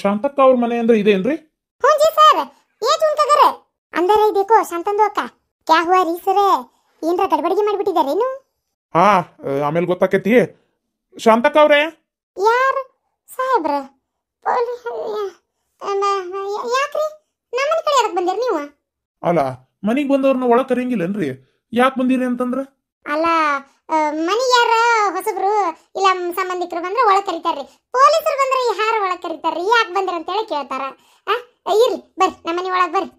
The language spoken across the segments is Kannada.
ಶಾಂತಕ್ಕ ಅವ್ರ ಮನೆ ಅಂದ್ರೆ ಇದೇನ್ರಿ? ಹ್ಞೂ ಜಿ ಸರ್, ಏ ಚುನ್ಕಗರ ಅಂದರೆ ಇದಕ್ಕೋ ಶಾಂತಂದು ಅಕ್ಕ ಕ್ಯಾ ಹುವಾ ರೀ ಸರ್? ಏನ್ರ ಗಡ್ಬಡಿಗೆ ಮಾಡ್ಬಿಟ್ಟಿದಾರೇನು? ಹಾ, ಆಮೇಲೆ ಗೊತ್ತಾಕೈತಿ. ಶಾಂತಕ್ಕ ಅವ್ರೆ? ಯಾರು ಸಾಹೇಬ್ರ? ಯಾಕ್ರಿ ನಮ್ಮನ ಕಡೆ ಯಾಕೆ ಬಂದಿರಿ ನೀವು? ಅಲ್ಲ, ಮನಿಗ್ ಬಂದವ್ರನ್ನ ಒಳಗ್ ಕರೆಯಂಗಿಲ್ಲನ್ರಿ? ಯಾಕೆ ಬಂದಿರಿ ಅಂತಂದ್ರ? ಅಲ್ಲ, ಮನಿಗೆ ಯಾರ ಹೊಸಬ್ರು ಇಲ್ಲ ಸಂಬಂಧಿಕರು ಬಂದ್ರೆ ಒಳಗ್ ಕರೀತಾರ್ರಿ. ಪೊಲೀಸರು ಬಂದ್ರೆ ಯಾರು ಒಳಗ್ ಕರೀತಾರ್ರಿ? ಯಾಕೆ ಬಂದಿರ ಅಂತ ಹೇಳಿ ಕೇಳ್ತಾರ. ಇರ್ಲಿ ಬರ್ರಿ, ನಮ್ಮ ಮನಿ ಒಳಗ್ ಬರ್ರಿ.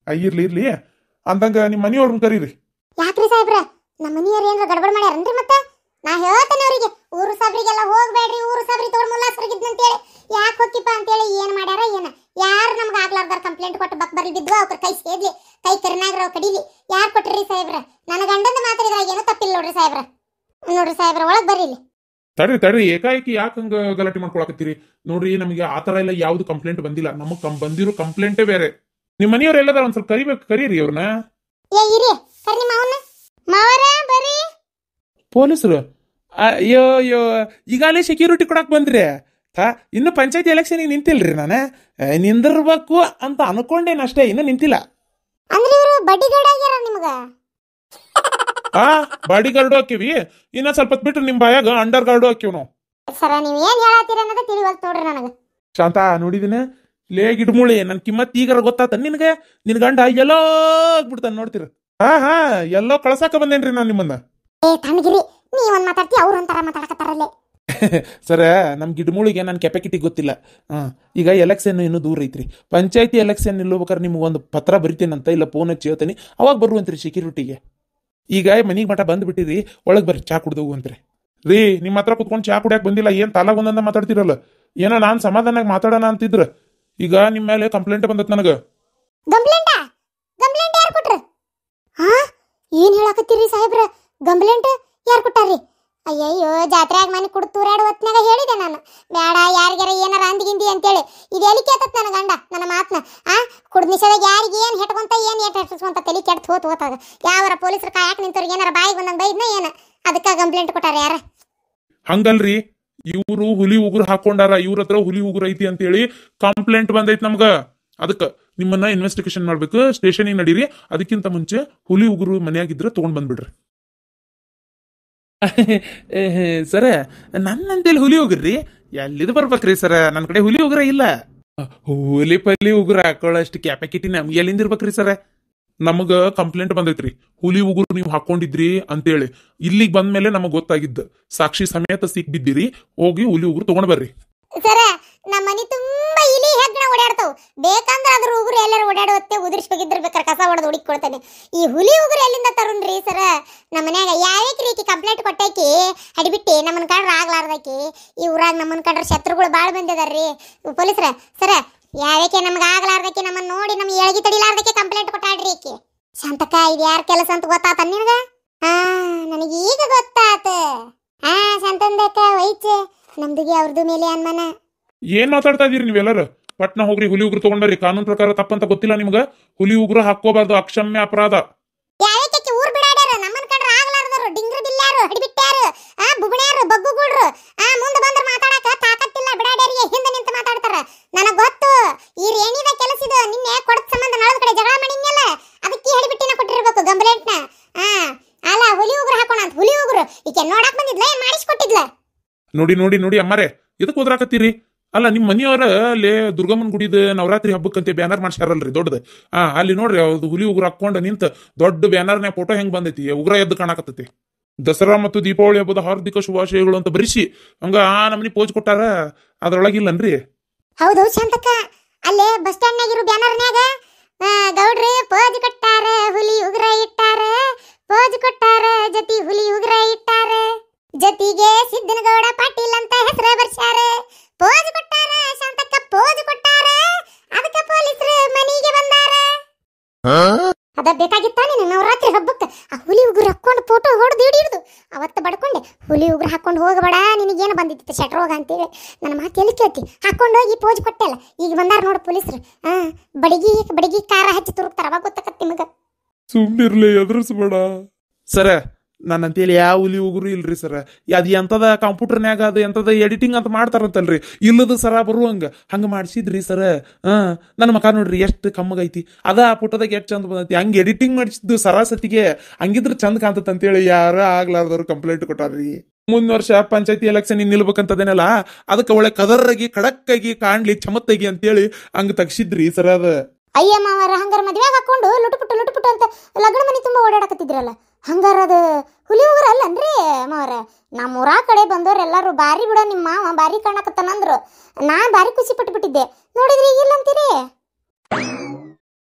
ಇರ್ಲಿ ಇರ್ಲಿ ಅಂದಂಗ ನಿಮ್ ಮನಿಯವ್ರನ್ನ ಕರೀರಿ. ಯಾಕ್ರಿ ಸಾಹೇಬ್ರ, ನಮ್ಮ ಮನಿಯವ್ರು ಏನ್ರ ಗಡ್ಬಡ್ ಮಾಡ್ಯಾರನ್ರಿ? ಮತ್ತೆ ನಾ ಹೇಳ್ತೇನೆ ಅವ್ರಿಗೆ, ಊರು ಸಾಬ್ರಿಗೆಲ್ಲ ಹೋಗ್ಬೇಡ್ರಿ, ಊರು ಸಾಬ್ರಿ ತೋರ್ ಮುಲ್ಲಾಸರಿಗಿದ್ನಂತೇಳಿ. ಯಾಕೆ ಹೋಗಿಪ್ಪ ಅಂತೇಳಿ ಏನ್ ಮಾಡ್ಯಾರ ಏನ? ಯಾರು ನಮ್ಗೆ ಆಗ್ಲಾರ್ದಾರ ಕಂಪ್ಲೇಂಟ್ ಕೊಟ್ಟು ಬಕ್ ಬರ್ಲಿ ಬಿದ್ವಾ ಅವ್ರ ಕೈ ಸೇದ್ಲಿ, ಕೈ ಕರಿನಾಗ್ರ ಅವ್ ಕಡಿಲಿ. ಯಾರು ಕೊಟ್ರಿ ಸಾಹೇಬ್ರ? ನನ್ನ ಗಂಡಂದ ಮಾತಾಡಿದ್ರಾಗ ಏನೋ ತಪ್ಪಿಲ್ಲ ನೋಡ್ರಿ ಸಾಹೇಬ್ರ. ನೋಡ್ರಿ ಸಾಹೇಬ್ರ, ಒಳಗ್ ಬರ್ರಿ ಇಲ್ಲಿ. ತಡ್ರಿ, ಏಕಾಏಕಿ ಯಾಕೆ ಹಂಗ ಗಲಾಟೆ ಮಾಡ್ಕೊಳಕತ್ತೀರಿ? ನೋಡ್ರಿ, ನಮಗೆ ಆತರ ಎಲ್ಲ ಯಾವ್ದು ಕಂಪ್ಲೇಂಟ್ ಬಂದಿಲ್ಲ. ನಮಗ್ ಬಂದಿರೋ ಕಂಪ್ಲೇಂಟೇ ಬೇರೆ. ನಿಮ್ ಮನೆಯವ್ರ ಎಲ್ಲದಾರ ಒಂದ್ ಸ್ವಲ್ಪ ಕರೀರಿ ಅವ್ರನ್ನ. ಏ ಇರಿ, ಕರ್ರಿ ಮಾವನ್ನ. ಮಾವರ ಬರ್ರಿ. ಪೊಲೀಸರು? ಅಯ್ಯೋ ಈಗಾಗಲೇ ಸೆಕ್ಯೂರಿಟಿ ಕೊಡಕ್ ಬಂದ್ರಿ? ಇನ್ನು ಪಂಚಾಯತಿ ಎಲೆಕ್ಷನ್ ನಿಂತಿಲ್ರಿ. ನಾನು ನಿಂದಿರ್ಬೇಕು ಅಂತ ಅನ್ಕೊಂಡೇನಷ್ಟೇ, ಇನ್ನು ನಿಂತಿಲ್ಲ. ಅಂದ್ರೆ ಇವರು ಬಡ್ಡಿ ಗಾರ್ಡ್ ಆಗ್ಯಾರ ನಿಮಗ? ಬಾಡಿ ಗಾರ್ಡು ಹಾಕಿವಿ. ಇನ್ನ ಸ್ವಲ್ಪ ಬಿಟ್ರೆ ನಿಮ್ ಬಾಯಾಗ ಅಂಡರ್ ಗಾರ್ಡು ಹಾಕಿವ್ ನಾವು. ಸರ, ನೀವ್ ಏನ್ ಹೇಳತ್ತೀರ ಅನ್ನೋದು ತಿಳಿವಲ್ತು ನೋಡ್ರಿ ನನಗ. ಶಾಂತ, ನೋಡಿದಿನ ಲೇ ಗಿಡ್ಮುಳಿ, ನನ್ ಕಿಮ್ಮತ್ ಈಗಾರ ಗೊತ್ತಾತ ನಿನ್ಗೆ? ನಿನ್ ಗಂಡ ಎಲ್ಲೋ ಆಗ್ಬಿಡ್ತಾನ ನೋಡ್ತೀರ. ಹಾ ಎಲ್ಲೋ ಕಳ್ಸಾಕ ಬಂದೇನ್ರಿ ನಾನ್ ನಿಮ್ಮನ್ನ. ಏ ತಣ್ಣಗಿರಿ, ನೀವೊಂದ್ ಮಾತಾಡ್ತಿ, ಅವ್ರ ಒಂಥರ ಮಾತಾಡಕತ್ತಾರಲ್ಲೇ. ಸರ, ನಮ್ ಗಿಡ್ಮುಳಿಗೆ ನನ್ನ ಕೆಪಾಸಿಟಿ ಗೊತ್ತಿಲ್ಲ. ಈಗ ಎಲೆಕ್ಷನ್ ಇನ್ನೂ ದೂರ ಐತ್ರಿ. ಪಂಚಾಯತಿ ಎಲೆಕ್ಷನ್ ನಿಲ್ಲಬೇಕಾರೆ ನಿಮ್ಗೆ ಒಂದು ಪತ್ರ ಬರಿತೇನಂತ, ಇಲ್ಲ ಫೋನ್ ಹಚ್ಚಿ ಹೇಳ್ತೀನಿ, ಅವಾಗ ಬರುವಂತ್ರಿ ಸೆಕ್ಯೂರಿಟಿಗೆ. ಈಗ ಮನಿಗೆ ಮಠ ಬಂದ್ಬಿಟ್ಟಿರಿ, ಒಳಗೆ ಬರ್ರಿ, ಚಾ ಕುಡ್ದು ಹೋಗುವಂತ್ರಿ. ರೀ, ನಿಮ್ಮ ಹತ್ರ ಕುತ್ಕೊಂಡು ಚಾ ಕುಡಿಯಕ್ಕೆ ಬಂದಿಲ್ಲ, ಏನ್ ತಾಲಾಗ ಒಂದಂದ ಮಾತಾಡ್ತಿರಲ್ಲ? ಏನೋ ನಾನ್ ಸಮಾಧಾನಾಗ ಮಾತಾಡೋಣ ಅಂತಿದ್ರ, ಈಗ ನಿಮ್ಮ ಮೇಲೆ ಕಂಪ್ಲೇಂಟ್ ಬಂದತ್ ನನಗ. ಕಂಪ್ಲೇಂಟ್ ಯಾರು ಕೊಟ್ರ? ಏನ್ ಹೇಳಕತ್ತೀರಿ ಸಾಹೇಬ್ರ? ಕಂಪ್ಲೇಂಟ್ ಯಾರು ಕೊಟ್ಟಾರ್ರಿ? ಅಯ್ಯಯ್ಯೋ, ಜಾತ್ರೆಯಾಗ ಮನೆ ಕುಡ್ ತೂರಾಡು ಹೊತ್ನಾಗ ಹೇಳಿದೆ ನಾನು, ಬೇಡ ಯಾರಿಗಾರ ಏನಾರ ಅಂದಿಗಿಂದಿ ಅಂತೇಳಿ. ಇದು ಎಲ್ಲಿ ಕೇತತ್ ನನ್ನ ಗಂಡ ನನ್ನ ಮಾತನ್ನ? ಕುಡ್ದ ನಿಷೇಧಾಗ ಯಾರಿಗೆ ಏನ್ ಹೆಟ್ಕೊಂತ ಏನ್ ಹೆಟ್ಸ್ಕೊಂತ ತಲೆ ಕೆಟ್ಟ ಹೋತಾಗ ಯಾವರ ಪೊಲೀಸರು ಕಾಯಕ್ ನಿಂತವ್ರಿಗೆ ಏನಾರ ಬಾಯಿಗೆ ಬಂದಂಗ ಬೈದ್ನ ಏನ? ಅದಕ್ಕ ಕಂಪ್ಲೇಂಟ್ ಕೊಟ್ಟಾರ ಯಾರ? ಹಂಗಲ್ರಿ, ಇವ್ರು ಹುಲಿ ಉಗುರು ಹಾಕೊಂಡಾರ, ಇವ್ರ ಹತ್ರ ಹುಲಿ ಉಗುರು ಐತಿ ಅಂತೇಳಿ ಕಂಪ್ಲೇಂಟ್ ಬಂದೈತಿ ನಮ್ಗ. ಅದಕ್ಕ ನಿಮ್ಮನ್ನ ಇನ್ವೆಸ್ಟಿಗೇಷನ್ ಮಾಡ್ಬೇಕು, ಸ್ಟೇಷನಿಗೆ ನಡೀರಿ. ಅದಕ್ಕಿಂತ ಮುಂಚೆ ಹುಲಿ ಉಗುರು ಮನೆಯಾಗಿದ್ರೆ ತಗೊಂಡ್ ಬಂದ್ಬಿಡ್ರಿ. ಸರ, ನನ್ನಂತೇಳಿ ಹುಲಿ ಉಗುರ್ರಿ ಎಲ್ಲಿದು ಬರ್ಬೇಕ್ರಿ ಸರ? ನನ್ನ ಕಡೆ ಹುಲಿ ಉಗುರ ಇಲ್ಲ. ಹುಲಿ ಪಲ್ಲಿ ಉಗುರ ಹಾಕೊಳ್ಳೋಷ್ಟು ಕ್ಯಾಪಾಸಿಟಿ ನಮ್ಗೆ ಎಲ್ಲಿಂದ ಇರ್ಬೇಕ್ರಿ ಸರ? ನಮಗ ಕಂಪ್ಲೇಂಟ್ ಬಂದೈತ್ರಿ, ಹುಲಿ ಉಗುರು ನೀವು ಹಾಕೊಂಡಿದ್ರಿ ಅಂತೇಳಿ. ಇಲ್ಲಿಗೆ ಬಂದ್ಮೇಲೆ ನಮಗ್ ಗೊತ್ತಾಗಿದ್ದ, ಸಾಕ್ಷಿ ಸಮೇತ ಸಿಕ್ ಬಿದ್ದಿರಿ. ಹೋಗಿ ಹುಲಿ ಉಗುರು ತಗೊಂಡ್ ಬರ್ರಿ. ಸರ, ನಮ್ಮ ಮನಿ ತುಂಬಾ ಇಲಿ ಹೆಗ್ಗಣ ಓಡಾಡ್ತಾವ. ಬೇಕಂದ್ರ ಅದ್ರ ಉಗುರು ಎಲ್ಲರೂ ಓಡಾಡುತ್ತೆ, ಉದುರಿಸಿ ಹೋಗಿದ್ದಿರ್ಬೇಕಾರೆ ಕಸ ಹೊಡೆದು ಹುಡುಕೊಡ್ತಾನೆ. ಈ ಹುಲಿ ಉಗುರು ಎಲ್ಲಿಂದ ತರುಣ್ರಿ ಸರ? ನಮ್ಮ ಮನ್ಯಾಗ ಯಾವ್ಯಾಕೆ ರೀತಿ ಕಂಪ್ಲೇಂಟ್ ಕೊಟ್ಟಾಕಿ ಹಡಿಬಿಟ್ಟಿ ನಮ್ಮನ್ ಕಂಡ್ರ ಆಗ್ಲಾರ್ದಾಕಿ. ಈ ಊರಾಗ ನಮ್ಮನ್ ಕಂಡ್ರ ಶತ್ರುಗಳು ಬಾಳ್ ಬಂದಿದಾರ್ರಿ ಪೊಲೀಸರ. ಸರ, ಯಾವ್ಯಾಕೆ ನಮ್ಗೆ ಆಗ್ಲಾರ್ದಕ್ಕೆ, ನಮ್ಮನ್ನ ನೋಡಿ ನಮ್ಗೆ ಎಳಗಿ ತಡಿಲಾರ್ದಕ್ಕೆ ಕಂಪ್ಲೇಂಟ್ ಕೊಟ್ಟಾಡ್ರಿ ಆಕಿ. ಶಾಂತಕ್ಕ, ಇದು ಯಾರ ಕೆಲಸ ಅಂತ ಗೊತ್ತಾತ ನಿನಗ? ನನಗೆ ಈಗ ಗೊತ್ತಾತ. ಶಾಂತಂದಕ್ಕ ವೈಚೆ ನಮ್ದಿಗೆ ಅವ್ರದ್ದು ಮೇಲೆ ಅನ್ಮಾನ. ಏನ್ ಮಾತಾಡ್ತಾ ಇದೀರಿ ನೀವೆಲ್ಲರೂ? ಪಟ್ನ ಹೋಗ್ರಿ, ಹುಲಿ ಉಗುರು ತಗೊಂಡ್ ಬರ್ರಿ. ಕಾನೂನು ಪ್ರಕಾರ ತಪ್ಪಂತ ಗೊತ್ತಿಲ್ಲ ನಿಮ್ಗ? ಹುಲಿ ಉಗುರು ಹಾಕೋಬಾರ್ದು, ಅಕ್ಷಮ್ಯ ಅಪರಾಧ. ಯಾವ್ಯಾಕೆ ಊರ್ ಬಿಡಾಡ್ಯಾರ, ನಮ್ಮನ್ ಕಂಡ್ರ ಆಗ್ಲಾರ್ದವ್ರು, ಡಿಂಗ್ರ ಬಿಲ್ಲಾರು, ಹಡಿಬಿಟ್ಟಾರು, ಬುಗುಣ್ಯಾರು, ಬಗ್ಗುಗುಳ್ರು, ಮುಂದೆ ಬಂದ್ರ ಮಾತಾಡಕ ತಾಕತ್ತಿಲ್ಲ ಬಿಡಾಡ್ಯಾರಿಗೆ, ಹಿಂದೆ ನಿಂತು ಮಾತಾಡ್ತಾರ. ನನಗ್ ಗೊತ್ತು, ಈ ರೇಣಿದ ಕೆಲಸಿದ ನಿನ್ನೆ ಕೊಡದ ಸಂಬಂಧ ನಾಳೆ ಕಡೆ ಜಗಳ ಮಾಡಿದ್ನಲ್ಲ, ಅದಕ್ಕೆ ಹಡಿಬಿಟ್ಟಿನ ಕೊಟ್ಟಿರ್ಬೇಕು ಕಂಪ್ಲೇಂಟ್ನ. ಅಲ್ಲ, ಹುಲಿ ಉಗುರು ಹಾಕೋಣ ಅಂತ. ಹುಲಿ ಉಗುರು ಈಕೆ ನೋಡಕ್ ಬಂದಿದ್ಲ, ಏನ್ ಮಾಡಿಸ್ಕೊಟ್ಟಿದ್ಲ? ನೋಡಿ ಅಮ್ಮಾರೆ, ಇದಕ್ಕೆ ಹೋದ್ರಾಕತ್ತೀರಿ? ಅಲ್ಲ, ನಿಮ್ ಮನಿಯವರ ಅಲ್ಲಿ ದುರ್ಗಮ್ಮನ್ ಗುಡಿದ ನವರಾತ್ರಿ ಹಬ್ಬಕ್ಕಂತೆ ಬ್ಯಾನರ್ ಮಾಡ್ಸ್ಯಾರಲ್ರಿ ದೊಡ್ಡದ. ಅಲ್ಲಿ ನೋಡ್ರಿ, ಅವ್ರದ್ದು ಹುಲಿ ಉಗುರು ಹಾಕೊಂಡ ನಿಂತ ದೊಡ್ಡ ಬ್ಯಾನರ್ನ್ಯಾಗ ಫೋಟೋ ಹೆಂಗ್ ಬಂದೈತಿ, ಉಗುರ ಎದ್ದು ಕಾಣಕತ್ತೈತಿ. ದಸರಾ ಮತ್ತು ದೀಪಾವಳಿ ಹಬ್ಬದ ಹಾರ್ದಿಕ ಶುಭಾಶಯಗಳು ಅಂತ ಬರಿಸಿ ಹಂಗ ನಮ್ಮನಿ ಪೋಜ್ ಕೊಟ್ಟಾರ. ಅದ್ರೊಳಗಿಲ್ಲನ್ರಿ? ಹೌದು ಶಾಂತಕ್ಕ, ಅಲ್ಲೇ ಬಸ್ ಸ್ಟ್ಯಾಂಡ್ ನಾಗಿರೋ ಬ್ಯಾನರ್ನ್ಯಾಗ ಗೌಡ್ರಿ ಪೋಜ್ ಕೊಟ್ಟಾರ, ಹುಲಿ ಉಗುರ ಇಟ್ಟಾರ, ಪೋಜ್ ಕೊಟ್ಟಾರ, ಜತಿ ಹುಲಿ ಉಗುರ ಇಟ್ಟಾರ, ಜತಿಗೆ ಸಿದ್ದನಗೌಡ ಪಾಟೀಲ್ ಅಂತ ಹೆಸರು ಬರ್ಸ್ಯಾರ. ಪೋಜ್ ಕೊಟ್ಟಾರ ಶಾಂತಕ್ಕ, ಪೋಜ್ ಕೊಟ್ಟಾರ. ಅದಕ್ಕ ಪೊಲೀಸರು ಮನಿಗೆ ಬಂದಾರ. ಅದ ಬೇಕಾಗಿತ್ತ ನೀನು ನವರಾತ್ರಿ ಹಬ್ಬಕ್ಕೆ ಆ ಹುಲಿ ಉಗುರು ಹಾಕೊಂಡು ಫೋಟೋ ಹೊಡೆದು ಹಿಡಿದು ಅವತ್ತು ಬಡ್ಕೊಂಡೆ. ಹುಲಿ ಉಗುರು ಹಾಕೊಂಡು ಹೋಗಬೇಡ, ನಿನಗೇನು ಬಂದಿತ್ತು ಶಟ್ರೋಗ ಅಂತೇಳಿ ನನ್ನ ಮಾತು ಎಲ್ಲಿ ಕೇಳ್ತಿ? ಹಾಕೊಂಡು ಹೋಗಿ ಪೋಜ್ ಕೊಟ್ಟೆಲ್ಲ. ಈಗ ಬಂದಾರ ನೋಡು ಪೊಲೀಸರು. ಬಡಗಿ ಕಾರ ಹಚ್ಚಿ ತುರುಕ್ತಾರ, ಅವಾಗ ಗೊತ್ತಾಕತ್ತಿ ನಿಮಗ. ಸುಮ್ಮನಿರ್ಲಿ, ಎದುರಿಸ್ಬೇಡ. ಸರ, ನಾನು ಅಂತೇಳಿ ಯಾವ ಹುಲಿ ಉಗುರು ಇಲ್ರಿ ಸರ. ಅದು ಎಂಥದ ಕಂಪ್ಯೂಟರ್ನ್ಯಾಗ ಅದು ಎಂಥದ ಎಡಿಟಿಂಗ್ ಅಂತ ಮಾಡ್ತಾರಂತಲ್ರಿ, ಇಲ್ಲದ ಸರ ಬರುವಂಗ ಹಂಗೆ ಮಾಡಿಸಿದ್ರಿ ಸರ. ನನ್ನ ಮಕ ನೋಡ್ರಿ ಎಷ್ಟು ಕಮ್ಮಗೈತಿ, ಅದ ಆ ಪುಟದಾಗ ಎಷ್ಟು ಚಂದ ಬಂದೈತಿ. ಹಂಗೆ ಎಡಿಟಿಂಗ್ ಮಾಡಿಸಿದ್ದು ಸರಾಸತಿಗೆ ಹಂಗಿದ್ರೆ ಚಂದ ಕಾಣ್ತತ್ ಅಂತೇಳಿ ಯಾರ ಆಗ್ಲಾರ್ದವ್ರು ಕಂಪ್ಲೇಂಟ್ ಕೊಟ್ಟಾರ್ರಿ. ಮುಂದಿನ ವರ್ಷ ಪಂಚಾಯತಿ ಎಲೆಕ್ಷನ್ ನಿಲ್ಬೇಕಂತದೇನಲ್ಲ, ಅದಕ್ಕೆ ಒಳ್ಳೆ ಕದರ್ರಾಗಿ ಖಡಕ್ಕಾಗಿ ಕಾಣ್ಲಿ ಚಮತ್ತಾಗಿ ಅಂತೇಳಿ ಹಂಗೆ ತಗ್ಸಿದ್ರಿ ಸರ. ಅದ ಅಯ್ಯ ಮಾವರ ಹಂಗಾರ ಮದ್ವೆಗೆ ಹಾಕೊಂಡು ಲುಟುಪುಟ್ಟು ಅಂತ ಲಗ್ನ ಮನೆ ತುಂಬಾ ಓಡಾಡಕತ್ತಿದ್ರಲ್ಲ, ಹಂಗಾರ ಅದು ಹುಲಿ ಉಗುರ ಅಲ್ಲನ್ರಿ ಮಾವರ? ನಮ್ಮ ಊರ ಕಡೆ ಬಂದವ್ರು ಎಲ್ಲಾರು ಬಾರಿ ಬಿಡ ನಿಮ್ಮ ಮಾವ ಬಾರಿ ಕಾಣಕತ್ತಾನಂದ್ರು. ನಾ ಬಾರಿ ಖುಷಿ ಪಟ್ಟುಬಿಟ್ಟಿದ್ದೆ. ನೋಡಿದ್ರಿ ಇಲ್ಲ ಅಂತೀರಿ?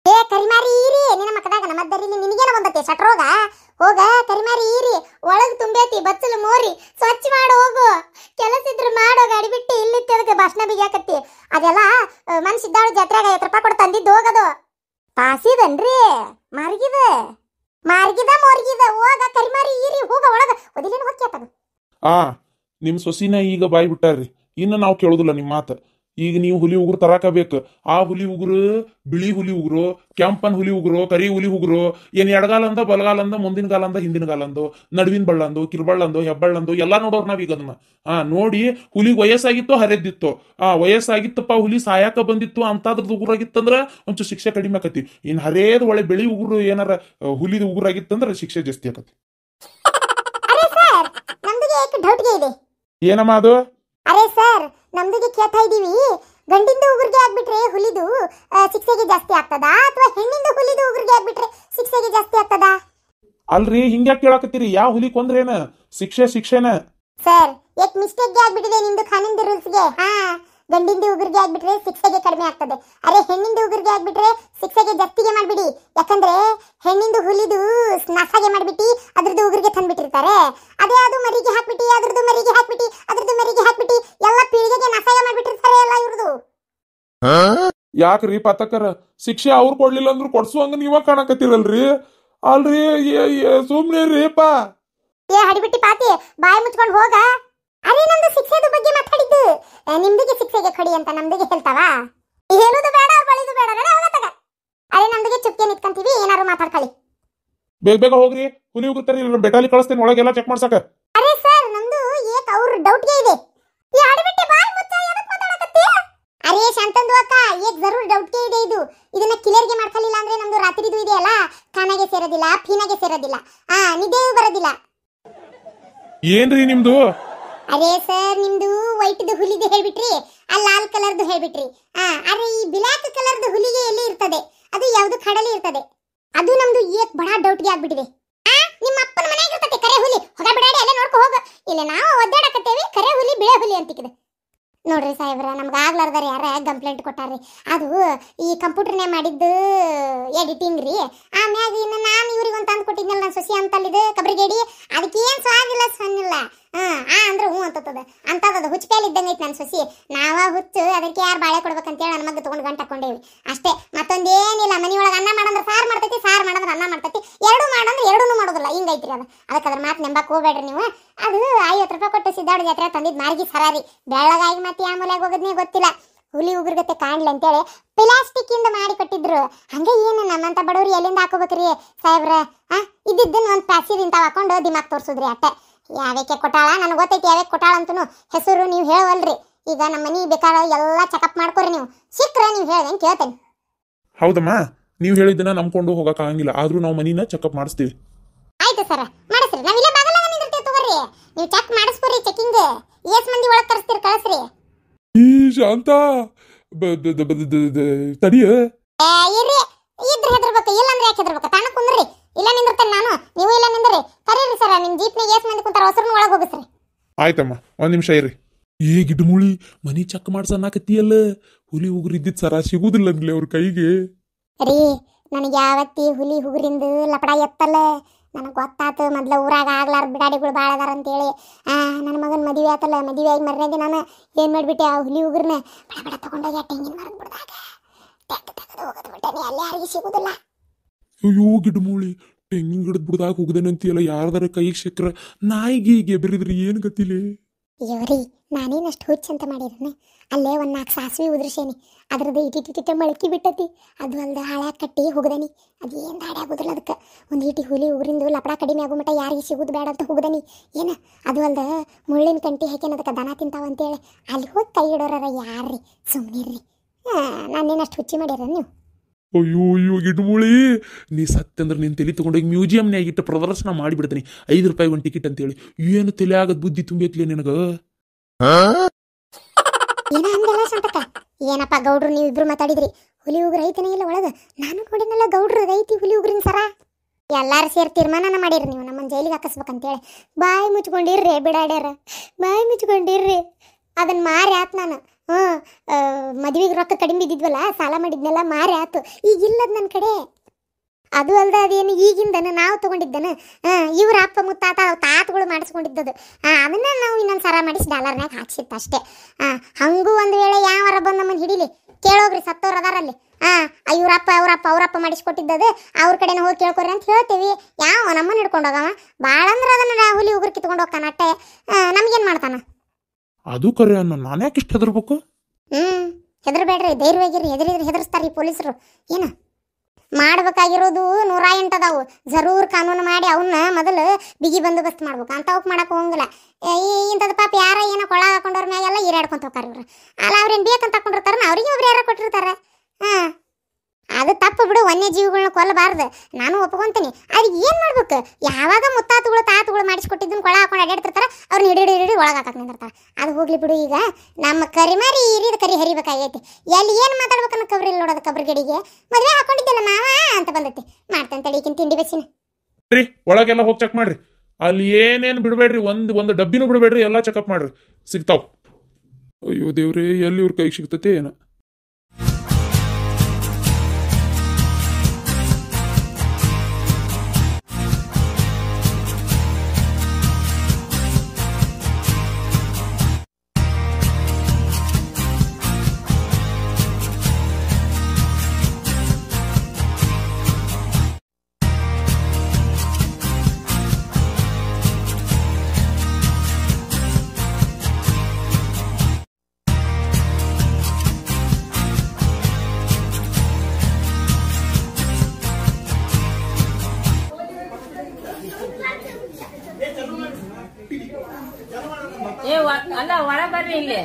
ಏ ಕರಿಮಾರಿ ಈರಿ, ನಿನ್ನ ಮಕ್ಕದಾಗ ನಮ್ಮದ್ದರಿಲಿ ನಿನಗೇನ ಬಂದತಿ ಶಟ್ರೋಗ? ಹೋಗ ಕರಿಮಾರಿ ಈರಿ, ಒಳಗ್ ತುಂಬೈತಿ ಬಚ್ಚಲು ಮೋರಿ, ಸ್ವಚ್ಛ ಮಾಡು ಹೋಗು. ಕೆಲಸ ಇದ್ರೆ ಮಾಡೋ, ಗಾಡಿ ಬಿಟ್ಟು ಇಲ್ಲಿತ್ತು ಅದಕ್ಕೆ ಭಾಷಣ ಬಿಗಿಯಾಕತ್ತಿ. ಅದೆಲ್ಲ ಮನ್ಸಿದ್ದಾಳು ಜಾತ್ರೆಗ 50 ರೂಪಾಯಿ ಕೊಟ್ಟು ತಂದಿದ್ದು ಹೋಗದು. ಪಾಸಿದನ್ರಿ ಮಾರ್ಗಿದ ಮೋರ್ಗಿದ. ಹೋಗ ಕರಿಮಾರಿ ಈರಿ, ಹೋಗ ಒಳಗ ಒದಿಲೇನು ಹೊಕ್ಕಾತದು. ನಿಮ್ ಸೊಸಿನ ಈಗ ಬಾಯ್ ಬಿಟ್ಟಾರ್ರಿ, ಇನ್ನು ನಾವು ಕೇಳೋದಿಲ್ಲ ನಿಮ್ಮ ಮಾತು. ಈಗ ನೀವು ಹುಲಿ ಉಗುರು ತರಾಕಬೇಕು. ಆ ಹುಲಿ ಉಗುರು ಬಿಳಿ ಹುಲಿ ಉಗುರು, ಕೆಂಪನ್ ಹುಲಿ ಉಗುರು, ಕರಿ ಹುಲಿ ಉಗುರು, ಏನ್ ಎಡಗಾಲಂದ ಬಲಗಾಲಂದ ಮುಂದಿನ ಗಾಲಂದ ಹಿಂದಿನ ಗಾಲಂದು, ನಡುವಿನ ಬಳ್ಳಂದು, ಕಿರ್ಬಳ್ಳಂದು, ಹೆಬ್ಬಳ್ಳಂದು ಎಲ್ಲಾ ನೋಡೋರ್ ನಾವೀಗ ಅದನ್ನ ನೋಡಿ. ಹುಲಿಗೆ ವಯಸ್ಸಾಗಿತ್ತು ಹರಿದಿತ್ತು, ವಯಸ್ಸಾಗಿತ್ತಪ್ಪ ಹುಲಿ ಸಾಯಾಕ ಬಂದಿತ್ತು ಅಂತದ್ರದ್ದು ಉಗುರಾಗಿತ್ತಂದ್ರ ಒಂಚೂರು ಶಿಕ್ಷೆ ಕಡಿಮೆ ಆಕತಿ. ಇನ್ ಹರೇದ್ ಒಳ್ಳೆ ಬಿಳಿ ಉಗುರು ಏನಾರ ಹುಲಿದ ಉಗುರಾಗಿತ್ತಂದ್ರ ಶಿಕ್ಷೆ ಜಾಸ್ತಿ ಆಕತಿ. ಏನಮ್ಮ ಅದು? ಅರೆ ಸರ್, ನಮ್ದಿಗೆ ಕೇಳ್ತಾ ಇದೀವಿ, ಗಂಡಿಂದು ಉಗುರ್ಗೆ ಆಗ್ಬಿಟ್ರೆ ಹುಲಿದು ಶಿಕ್ಷೆಗೆ ಜಾಸ್ತಿ ಆಗ್ತದಾ ಅಥವಾ ಹೆಣ್ಣಿಂದು ಹುಲಿದು ಉಗುರ್ಗೆ ಆಗ್ಬಿಟ್ರೆ ಶಿಕ್ಷೆಗೆ ಜಾಸ್ತಿ ಆಗ್ತದಾ? ಅಲ್ರಿ ಹಿಂಗ್ಯಾಕ್ ಕೇಳಾಕತ್ತೀರಿ? ಯಾವ ಹುಲಿ ಕೊಂದ್ರೇನ ಶಿಕ್ಷೆನ? ಸರ್ ಏಕ್ ಮಿಸ್ಟೇಕ್ ಆಗ್ಬಿಟ್ಟಿದೆ ನಿಮ್ದು ಕಾನೂನಿಂದ ರೂಲ್ಸ್ಗೆ. ಗಂಡಿಂದು ಉಗುರ್ಗೆ ಆಗ್ಬಿಟ್ರೆ ಶಿಕ್ಷೆಗೆ ಕಡಿಮೆ ಆಗ್ತದೆ. ಅರೆ ಹೆಣ್ಣಿಂದು ಉಗುರ್ಗೆ ಆಗ್ಬಿಟ್ರೆ ಶಿಕ್ಷೆಗೆ ಜಾಸ್ತಿಗೆ ಮಾಡ್ಬಿಡಿ. ಯಾಕಂದ್ರೆ ಹೆಣ್ಣಿಂದು ಹುಲಿದು ನಸಾಗೆ ಮಾಡ್ಬಿಟ್ಟು ಅದ್ರದ್ದು ಉಗುರ್ಗೆ ತಂದ್ಬಿಟ್ಟಿರ್ತಾರೆ. ಅದೇ ಅದು ಮರಿಗೆ ಹಾಕ್ಬಿಟ್ಟು ಅದ್ರದ್ದು ಮರಿಗೆ ಹಾಕ್ಬಿಟ್ಟು ಅದ್ರದ್ದು ಮರಿಗೆ ಹಾಕ್ಬಿಟ್ಟು ಎಲ್ಲ ಪೀಳಿಗೆಗೆ ನಸಾಗೆ ಮಾಡ್ಬಿಟ್ಟಿರ್ತಾರೆ ಎಲ್ಲ ಇವ್ರದು. ಯಾಕ್ರಿ ಪತಕರ ಶಿಕ್ಷೆ ಅವ್ರು ಕೊಡ್ಲಿಲ್ಲ ಅಂದ್ರು ಕೊಡ್ಸುವಂಗ ನೀವ ಕಾಣಕತ್ತಿರಲ್ರಿ? ಅಲ್ರಿ ಸುಮ್ನೆ ರೀಪ. ಏ ಹಡಿಬಿಟ್ಟಿ ಪಾತಿ, ಬಾಯಿ ಮುಚ್ಕೊಂಡು ಹೋಗ. ಅರೆ ನಮ್ದು ಶಿಕ್ಷೆದ ಬಗ್ಗೆ ಮಾತಾಡಿದ್ದು, ನಿಮ್ದಿಗೆ ಶಿಕ್ಷೆಗೆ ಕಡಿ ಅಂತ ನಮ್ದಿಗೆ ಹೇಳ್ತಾವ? ಹೇಳುದು ಬೇಡ, ಅವ್ರ ಬಳಿದು ಬೇಡ. ನಡೆ ಹೋಗತ್ತಾಗ. ಅರೆ ನಮ್ದಿಗೆ ಚುಪ್ಕೆ ನಿಂತ್ಕಂತೀವಿ, ಏನಾರು ಮಾತಾಡ್ಕೊಳ್ಳಿ. ಬೇಗ ಹೋಗ್ರಿ, ಹುಲಿ ಉಗುರ್ತಾರಿ, ಬೆಟಾಲಿ ಕಳಿಸ್ತೇನೆ ಒಳಗೆಲ್ಲ ಚೆಕ್ ಮಾಡ್ಸಕ. ಅರೆ ಸರ್ ನಮ್ದು ಏಕ್ ಅವ್ರ ಡೌಟ್ಗೆ ಇದೆ. ಈ ಹಡಿಬಿಟ್ಟಿ ಬಾಯಿ ಮುಚ್ಚ, ಏನಕ್ಕೆ ಮಾತಾಡಕತ್ತಿ? ಅರೆ ಶಾಂತಂದು ಅಕ್ಕ, ಏಕ್ ಜರೂರ್ ಡೌಟ್ಗೆ ಇದೆ ಇದು. ಇದನ್ನ ಕ್ಲಿಯರ್ಗೆ ಮಾಡ್ಕೊಳ್ಳಿಲ್ಲ ಅಂದ್ರೆ ನಮ್ದು ರಾತ್ರಿದು ಇದೆಯಲ್ಲ, ಖಾನಾಗೆ ಸೇರೋದಿಲ್ಲ, ಫೀನಾಗೆ ಸೇರೋದಿಲ್ಲ, ನಿದ್ದೆಯೂ ಬರೋದಿಲ್ಲ. ಏನ್ರಿ ನಿಮ್ದು? ಅರೆ ಸರ್ ನಿಮ್ದು ವೈಟ್ದು ಹುಲಿದು ಹೇಳ್ಬಿಟ್ರಿ, ಆ ಲಾಲ್ ಕಲರ್ದು ಹೇಳ್ಬಿಟ್ರಿ. ಅರೆ ಈ ಬ್ಲಾಕ್ ಕಲರ್ದು ಹುಲಿಗೆ ಎಲ್ಲಿ ಇರ್ತದೆ? ಅದು ಯಾವ್ದು ಕಡಲಿ ಇರ್ತದೆ. ಅದು ನಮ್ದು ಏಕ್ ಬಡ ಡೌಟ್ಗೆ ಆಗ್ಬಿಟ್ಟಿದೆ. ನಿಮ್ಮ ಅಪ್ಪನ ಮನೆಯಾಗ ಇರ್ತದೆ ಕರೆ ಹುಲಿ, ಹೊಗ ಬಿಡಾಡಿ ಅಲ್ಲೇ ನೋಡ್ಕೊ ಹೋಗ. ಇಲ್ಲ ನಾವು ಒದ್ದಾಡಕತ್ತೇವಿ, ಕರೆ ಹುಲಿ ಬಿಳೆ ಹುಲಿ ಅಂತಿಕ್ಕಿದೆ. ನೋಡ್ರಿ ಸಾಹೇಬ್ರ, ನಮ್ಗೆ ಆಗ್ಲಾರ್ದಾರ ಯಾರ ಕಂಪ್ಲೇಂಟ್ ಕೊಟ್ಟಾರ್ರಿ. ಅದು ಈ ಕಂಪ್ಯೂಟರ್ನೇ ಮಾಡಿದ್ದು ಎಡಿಟಿಂಗ್ ರೀ. ಆಮ್ಯಾಗ ಇನ್ನು ನಾನು ಇವ್ರಿಗೆ ಒಂದು ತಂದು ಕೊಟ್ಟಿದ್ನಲ್ಲ ನನ್ನ ಸೊಸಿ ಅಂತಲ್ಲಿದ್ದು ಕಬ್ರಿಗೇಡಿ, ಅದಕ್ಕೆ ಏನು ಸ್ವಾದಿಲ್ಲ ಸಣ್ಣಿಲ್ಲ. ಅಂದ್ರೆ ಹ್ಞೂ ಅಂತದ ಅಂತದದು ಹುಚ್ಚಕಾಯಿಲ್ ಇದ್ದಂಗೆ ಐತಿ ನನ್ನ ಸೊಸಿ. ನಾವ ಹುಚ್ಚು, ಅದಕ್ಕೆ ಯಾರು ಬಾಳೆ ಕೊಡ್ಬೇಕಂತೇಳಿ ನನ್ನ ಮಗ ತೊಗೊಂಡು ಗಂಟು ಹಾಕೊಂಡೇವಿ ಅಷ್ಟೇ. ಮತ್ತೊಂದೇನಿಲ್ಲ. ಮನೆಯೊಳಗೆ ಅನ್ನ ಮಾಡಂದ್ರೆ ಸಾರು ಮಾಡ್ತೈತಿ, ಸಾರು ಮಾಡಂದ್ರೆ ಅನ್ನ ಮಾಡ್ತೈತಿ, ಎರಡೂ ಮಾಡಂದ್ರೆ ಎರಡೂ ಮಾಡೋದಿಲ್ಲ. ಹಿಂಗೈತ್ರಿ ಅದು. ಅದಕ್ಕೆ ಅದ್ರ ಮಾತು ನೆಂಬಕ್ಕೆ ಹೋಗ್ಬೇಡ್ರಿ ನೀವು. ಅದು 50 ರೂಪಾಯಿ ಕೊಟ್ಟು ಸಿದ್ದಾಡು ಜಾತ್ರೆ ತಂದಿದ್ದು ಮಾರ್ಗಿ ಸರಾರಿ. ಬೆಳಗಾಗಿ ಮತ್ತೆ ಯಾವ ಮೂಲೆಗೆ ಹೋಗೋದನ್ನೇ ಗೊತ್ತಿಲ್ಲ. ಹುಲಿ ಉಗುರ್ಗತ್ತೆ ಕಾಣ್ಲಿ ಅಂತೇಳಿ ಪ್ಲಾಸ್ಟಿಕ್ ಇಂದ ಮಾಡಿ ಕೊಟ್ಟಿದ್ರು. ಹಂಗೆ ಏನು ನಮ್ಮಂತ ಬಡವ್ರಿ ಎಲ್ಲಿಂದ ಹಾಕೋಬೇಕ್ರಿ ಸಾಹೇಬ್ರ? ಇದ್ದಿದ್ದನ್ನು ಒಂದು ಪ್ಯಾಸಿದ್ ಇಂತಾವ್ ಹಾಕೊಂಡು ದಿಮಾಕ್ ತೋರ್ಸುದ್ರಿ ಅಟ್ಟೆ. ಯಾವ್ಯಾಕೆ ಕೊಟ್ಟಾಳ ನನಗೆ ಗೊತ್ತೈತಿ, ಯಾವ್ಯಾಕೆ ಕೊಟ್ಟಾಳ ಅಂತೂ ಹೆಸರು ನೀವು ಹೇಳವಲ್ರಿ. ಈಗ ನಮ್ಮ ಮನೆ ಬೇಕಾದ ಎಲ್ಲ ಚೆಕಪ್ ಮಾಡ್ಕೊರಿ ನೀವು. ಸಿಕ್ಕ್ರೆ ನೀವು ಹೇಳ್ದಂಗೆ ಕೇಳ್ತೇನೆ. ಹೌದಮ್ಮ, ನೀವು ಹೇಳಿದ್ದನ್ನ ನಂಬ್ಕೊಂಡು ಹೋಗಕ್ ಆಗಂಗಿಲ್ಲ, ಆದ್ರೂ ನಾವು ಮನಿನ ಚೆಕಪ್ ಮಾಡಿಸ್ತೀವಿ. ಆಯ್ತು ಸರ್, ಮಾಡಿಸ್ರಿ. ನಾವ್ ಇಲ್ಲೇ ಬಾಗಲಾಗ ನಿಂದಿರ್ತೀವಿ ತಗೋರಿ. ನೀವು ಚೆಕ್ ಮಾಡಿಸ್ಕೊರಿ. ಚೆಕಿಂಗ್ ಎಸ್ ಮಂದಿ ಒಳಗೆ ಕರೆಸ್ತೀರಿ, ಕಳಿಸ್ರಿ. ಈ ಶಾಂತ ತಡಿಯ ಇರ್ರಿ, ಇದ್ರೆ ಹೆದರ್ಬೇಕು, ಇಲ್ಲಂದ್ರೆ ಯಾಕೆ ಹೆದರ್ಬೇಕು? ತಾಣ ಕುಂದ್ರಿ. ಇಲ್ಲ ನಿಂದಿರ್ತೇನೆ ನಾನು, ನೀವು ಇಲ್ಲ ನಿಂದ್ರಿ. ಕರೀರಿ ಸರ, ನಿಮ್ ಜೀಪ್ನಾಗ ಎಸ್ ಮಂದಿ ಕುಂತಾರ, ಹೊಸರನ್ನ ಒಳಗೆ ಹೋಗಿಸ್ರಿ. ಆಯ್ತಮ್ಮ, ಒಂದ್ ನಿಮಿಷ ಇರ್ರಿ. ಗಿಡಮುಳಿ ಮನಿ ಚೆಕ್ ಮಾಡ್ಸನ್ನಾಕತ್ತಿಯಲ್ಲ, ಹುಲಿ ಉಗುರು ಇದ್ದಿದ್ ಸರ ಸಿಗುದಿಲ್ಲ ಅನ್ಲಿ ಅವ್ರ ಕೈಗೆ. ರೀ ನನಗೆ ಯಾವತ್ತಿ ಹುಲಿ ಉಗುರಿಂದ ಲಪಡ ಎತ್ತಲ್ಲ. ನನಗೆ ಗೊತ್ತಾತು, ಮೊದ್ಲ ಊರಾಗ ಆಗ್ಲಾರ ಬಿಡಾಡಿಗಳು ಭಾಳ ಅದಾರ ಅಂತೇಳಿ. ನನ್ನ ಮಗನ ಮದುವೆ ಆತಲ್ಲ, ಮದುವೆ ಆಗಿ ಮರ್ಯಾದೆ ನಾನು ಏನು ಮಾಡಿಬಿಟ್ಟೆ, ಆ ಹುಲಿ ಉಗುರನ್ನ ಬಡ ಬಡ ತಗೊಂಡೋಗಿ ತೆಂಗಿನ ಮರದ ಬಿಡ್ದಾಗ ತೆಗೆದು ಹೋಗೋದು ಬಿಟ್ಟೆ. ಅಲ್ಲಿ ಯಾರಿಗೆ ಸಿಗುದಿಲ್ಲ. ಅಯ್ಯೋ ಗಿಡಮೂಳಿ, ತೆಂಗಿನ ಗಿಡದ ಬಿಡ್ದಾಗ ಹೋಗದೇನಂತೀಯಲ್ಲ, ಯಾರ್ದಾರ ಕೈಗೆ ಸಿಕ್ಕ್ರ ನಾಯಿಗೆ ಎಬರಿದ್ರಿ ಏನು ಗತಿಲಿ? ಇವರಿ ನಾನೇನಷ್ಟು ಹುಚ್ಚ ಅಂತ ಮಾಡಿರನೆ. ಅಲ್ಲೇ ಒಂದು 4 ಸಾಸಿವೆ ಉದುರ್ಸೇನಿ, ಅದ್ರದ್ದು ಇಟಿಟಿಟ ಮೊಳಕೆ ಬಿಟ್ಟತಿ. ಅದು ಅಲ್ದ ಹಾಳ್ಯಾಗ ಕಟ್ಟಿ ಹೋಗದನಿ. ಅದೇನು ದಾಡಿ ಆಗೋದಿಲ್ಲ ಅದಕ್ಕೆ. ಒಂದು ಇಟಿ ಹುಲಿ ಉಗುರಿಂದು ಲಪಡ ಕಡಿಮೆ ಆಗೋ ಮಟ್ಟ ಯಾರಿಗೆ ಸಿಗೋದು ಬೇಡ ಅಂತ ಹೋಗದನಿ. ಏನು ಅದು ಅಲ್ದ ಮುಳ್ಳಿನ ಕಂಟಿ ಹಾಕೇನ ಅದಕ್ಕೆ ದನ ತಿಂತಾವ ಅಂತೇಳಿ ಅಲ್ಲಿ ಹೋಗಿ ಕೈ ಇಡೋರ ಯಾರ್ರಿ? ಸುಮ್ಮನಿರ್ರಿ. ನಾನೇನಷ್ಟು ಹುಚ್ಚಿ ಮಾಡ್ಯಾರ ನೀವು? ಅಯ್ಯೋ ಅಯ್ಯೋ ಗಿಡ್ಮುಳಿ, ನೀ ಸತ್ತಂದ್ರೆ ನೀನು ತಲೆ ತೊಗೊಂಡೋಗಿ ಮ್ಯೂಸಿಯಂನ್ಯಾಗ ಇಟ್ಟು ಪ್ರದರ್ಶನ ಮಾಡಿಬಿಡ್ತೀನಿ. 5 ರೂಪಾಯಿ ಒಂದು ಟಿಕೆಟ್ ಅಂತೇಳಿ. ಏನು ತಲೆ ಆಗದ್ ಬುದ್ಧಿ ತುಂಬೇಕ್ಲಿ ನಿನಗ? ಏನ ಅಂದೆಲ್ಲ ಸಂತಕ? ಏನಪ್ಪ ಗೌಡ್ರು ನೀವು ಇಬ್ರು ಮಾತಾಡಿದ್ರಿ? ಹುಲಿ ಉಗ್ರ ಐತನೇ ಇಲ್ಲ ಒಳಗ? ನಾನು ನೋಡಿನಲ್ಲ ಗೌಡ್ರು ಐತಿ ಹುಲಿ ಉಗ್ರಿನ ಸರ. ಎಲ್ಲಾರು ಸೇರಿ ತೀರ್ಮಾನ ಮಾಡಿರಿ ನೀವು ನಮ್ಮನ್ನ ಜೈಲಿಗೆ ಹಾಕಿಸ್ಬೇಕಂತೇಳಿ. ಬಾಯಿ ಮುಚ್ಕೊಂಡಿರ್ರಿ ಬಿಡಾಡ್ಯಾರ, ಬಾಯಿ ಮುಚ್ಕೊಂಡಿರ್ರಿ. ಅದನ್ನ ಮಾರಿ ಆತ್ ನಾನು. ಮದುವೆಗೆ ರೊಕ್ಕ ಕಡಿಮೆ ಬಿದ್ದಿದ್ವಲ್ಲ, ಸಾಲ ಮಾಡಿದ್ನೆಲ್ಲ ಮಾರಿ ಆತು. ಈಗ ಇಲ್ಲದ ನನ್ನ ಕಡೆ. ಅದು ಅಲ್ದ ಅದೇನು ಈಗಿಂದನ ನಾವು ತಗೊಂಡಿದ್ದನ. ಇವ್ರ ಅಪ್ಪ ಮುತ್ತಾತ ತಾತಗಳು ಮಾಡಿಸ್ಕೊಂಡಿದ್ದದು. ಅದನ್ನ ನಾವು ಇನ್ನೊಂದು ಸರ ಮಾಡಿಸಿ ಡಾಲರ್ನಾಗ ಹಾಕ್ಸಿತ್ತು ಅಷ್ಟೇ. ಹಂಗೂ ಒಂದು ವೇಳೆ ಯಾವಾರ ಬಂದು ನಮ್ಮನ್ನು ಹಿಡೀಲಿ, ಕೇಳೋಗ್ರಿ ಸತ್ತೋರು ಅದಾರಲ್ಲಿ. ಅವರಪ್ಪ ಮಾಡಿಸ್ಕೊಟ್ಟಿದ್ದದು, ಅವ್ರ ಕಡೆನ ಹೋಗಿ ಕೇಳ್ಕೊರಿ ಅಂತ ಹೇಳ್ತೀವಿ. ಯಾವ ನಮ್ಮನ್ನು ಹಿಡ್ಕೊಂಡು ಹೋಗವ? ಭಾಳ ಅಂದ್ರೆ ಅದನ್ನ ಹುಲಿ ಉಗುರು ಕಿತ್ಕೊಂಡು ಹೋಗ್ತಾನ ಅಟ್ಟೆ. ನಮ್ಗೇನು ಮಾಡ್ತಾನ? ಅದು ಕರೆ ಅನ್ನೋ. ನಾನು ಯಾಕೆ ಇಷ್ಟು ಹೆದರ್ಬೇಕು? ಹೆದರ್ಬೇಡ್ರಿ, ಧೈರ್ಯವಾಗಿರ್ರಿ. ಹೆದರ್ಸ್ತಾರ್ರಿ ಪೊಲೀಸರು. ಏನು ಮಾಡ್ಬೇಕಾಗಿರೋದು 108 ಅದಾವು. ಜರೂರ್ ಕಾನೂನು ಮಾಡಿ ಅವನ್ನ ಮೊದಲು ಬಿಗಿ ಬಂದೋಬಸ್ತ್ ಮಾಡ್ಬೇಕು. ಅಂತವಕ್ಕೆ ಮಾಡಕ್ಕೆ ಹೋಗಂಗಿಲ್ಲ. ಇಂಥದ್ದು ಪಾಪ ಯಾರ ಏನೋ ಕೊಳ್ಳ ಹಾಕೊಂಡವ್ರ ಮ್ಯಾಗೆಲ್ಲ ಈರಾಡ್ಕೊಂತ ಹೋಗ್ತಾರೆ ಇವ್ರು. ಅಲ್ಲ ಅವ್ರೇನು ಬೇಕಂತ ಹಾಕೊಂಡಿರ್ತಾರ, ಅವ್ರಿಗೆ ಒಬ್ರು ಯಾರೋ ಕೊಟ್ಟಿರ್ತಾರೆ. ಅದು ತಪ್ಪು ಬಿಡು, ವನ್ಯಜೀವಿಗಳನ್ನ ಕೊಲ್ಲಬಾರ್ದು, ನಾನು ಒಪ್ಕೊಂತೀನಿ. ಅದಕ್ಕೆ ಏನು ಮಾಡ್ಬೇಕು? ಯಾವಾಗ ತಾತುಗಳು ಮಾಡಿಸ್ಕೊಟ್ಟಿದ್ದನ್ನು ಕೊಳ ಹಾಕೊಂಡು ಅಡ್ಡಾಡ್ತಿರ್ತಾರೆ, ಅವ್ರನ್ನ ಹಿಡಿ ಒಳಗೆ ಹಾಕಕ್ಕೆ ನಿಂದಿರ್ತಾರೆ. ಅದು ಹೋಗ್ಲಿ ಬಿಡು. ಈಗ ನಮ್ಮ ಕರಿಮಾರಿ ಇರಿದ ಕರಿ ಹರಿಬೇಕಾಗೈತಿ. ಎಲ್ಲಿ ಏನು ಮಾತಾಡ್ಬೇಕನ್ನ ಕಬ್ರಿಲ್ ನೋಡೋದು. ಕಬ್ರಿಗಡಿಗೆ ಮದುವೆ ಹಾಕೊಂಡಿದ್ದೆಲ್ಲ ಮಾವ ಅಂತ ಬಂದೈತಿ. ಮಾಡ್ತಾನೆ ತಡೀಕಿನ ತಿಂಡಿ ಬಸ್ಸಿನ ಒಳಗೆಲ್ಲ ಹೋಗಿ ಚೆಕ್ ಮಾಡ್ರಿ. ಅಲ್ಲಿ ಏನೇನು ಬಿಡಬೇಡ್ರಿ, ಒಂದು ಡಬ್ಬಿನೂ ಬಿಡಬೇಡ್ರಿ, ಎಲ್ಲ ಚೆಕಪ್ ಮಾಡ್ರಿ, ಸಿಗ್ತಾವ್. ಅಯ್ಯೋ ದೇವ್ರೇ, ಎಲ್ಲಿ ಇವ್ರ ಕೈಗೆ ಸಿಗ್ತತೆ ಏನೋ. ಅಲ್ಲ ಒಳ ಬರ್ರಿ ಇಲ್ಲಿ.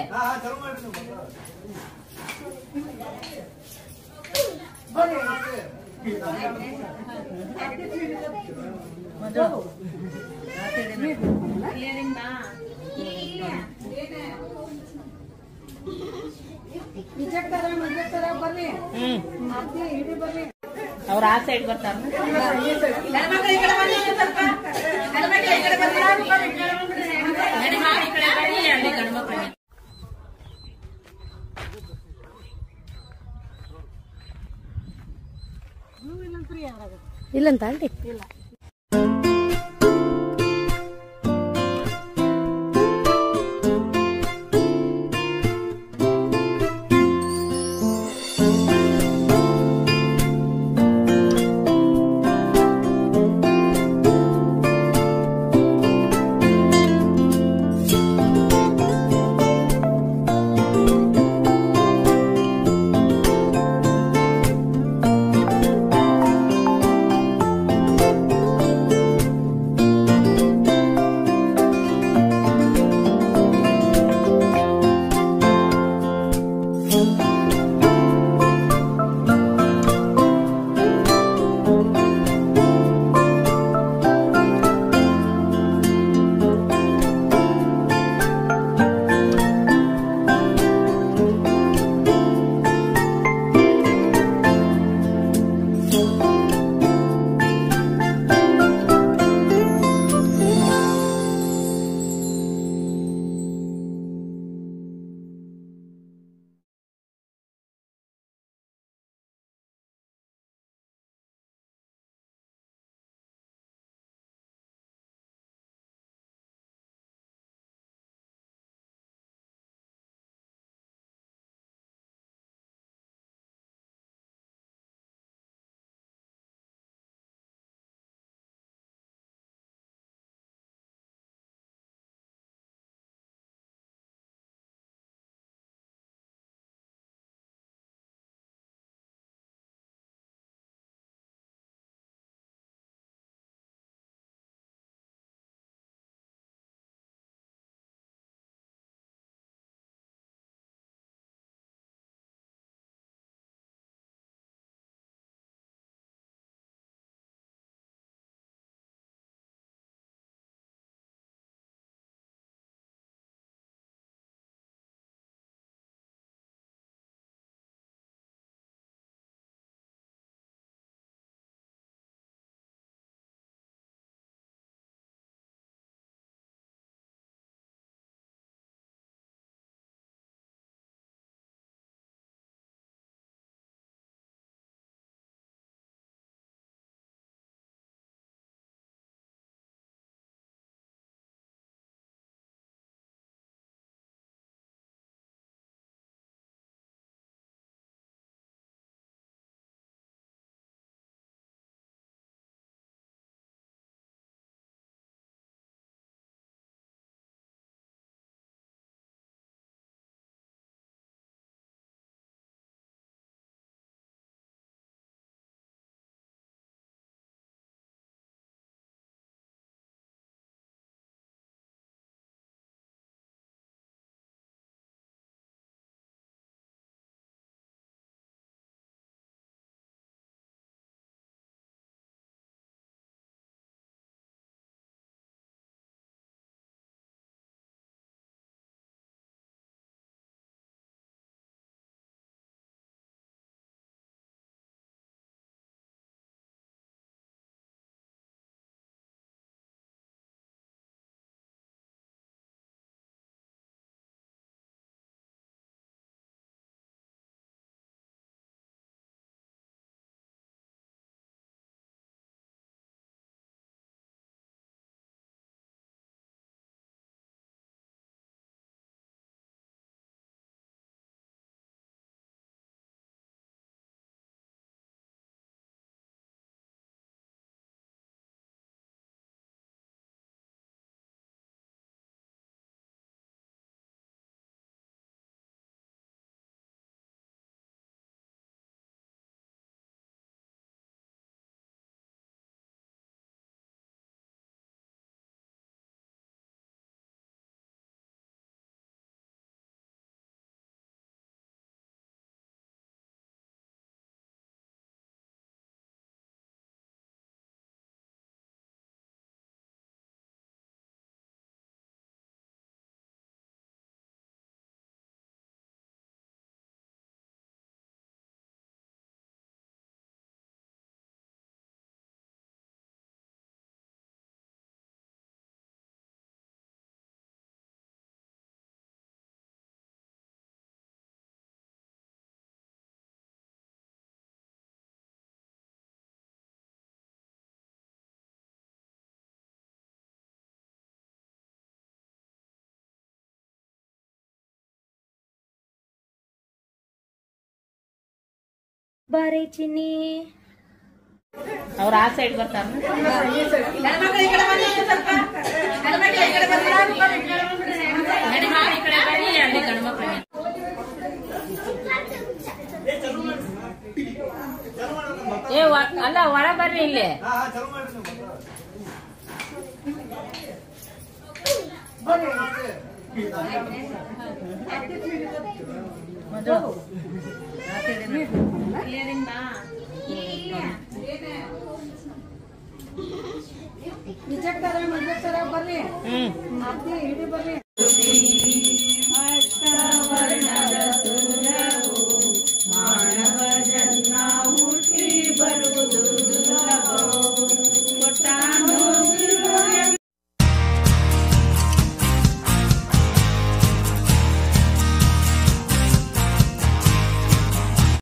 ಅವ್ರ ಆ ಸೈಡ್ ಬರ್ತಾರ. ಇಲ್ಲಂತ ಅಲ್ರಿ. ಬಾರಿ ಚಿನ್ನಿ ಅವ್ರ ಆ ಸೈಡ್ ಬರ್ತಾರ ಏ ಅಲ್ಲ ಒಳ ಬರ್ರಿ ಇಲ್ಲಿ ಬರ್ರಿ